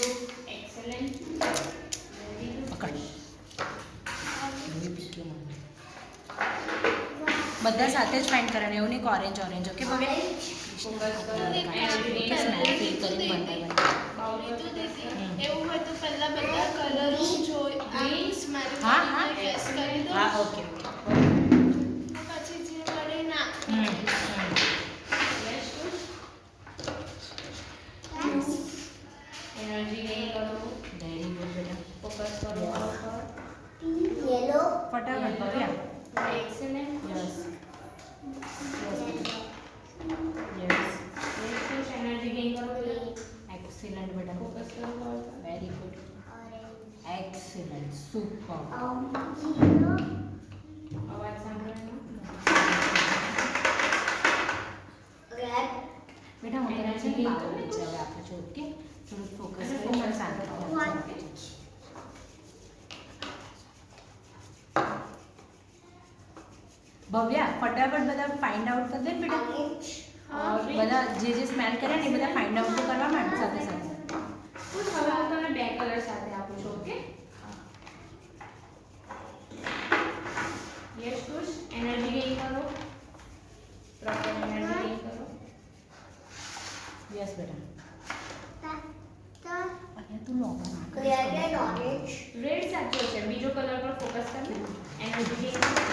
Excellent. Very good. પકડ બધા સાથે જ ફાઇન્ડ કરવાનું, એવું નહીં કે ઓરેન્જ ઓરેન્જ. ઓકે ભવ્ય? Focus કરો. સ્મેલ ફીલ કરીને બનાવવાનું. એવું હોય તો પહેલા બધા કલરો જોઈ આમ સ્મેલ હા, હા. ગેસ કરી દો. હા, ઓકે. પછી જે મળે ના Yes, good. Energy gain કરો. વેરી ગુડ બેટા. Focus કરો ઉપર. ફટાફટ ભવ્ય. Excellent. Yes yes. Yes, good. Energy gain કરો. એક્સિલન્ટ બેટા. Focus કરો ઉપર. Very good. એક્સિલન્ટ. સુપર. અવાજ સાંભળો એનો. બેટા હું તને છે ને બાબુ વચ્ચે હવે આપું છું. ઓકે? થોડું ફોકસ કરી મને શાંત થવાનું છે. ભવ્યા ફટાફટ બધા ફાઇન્ડ આઉટ કરી દે ને બેટા. બધા જે સ્મેલ કર્યા ને એ બધા ફાઇન્ડ આઉટ તો કરવા માંડ સાથે સાથે. Good. હવે હું તમને બે કલર સાથે આપું છું. Okay? Yes, good. Energy gain કરો. Proper energy gain કરો. યસ બેટા. અહીંયા તું લોગો નાખ. રેડ સાચો છે. બીજો કલર પર ફોકસ કરને. એનર્જી ગેઇન કરો.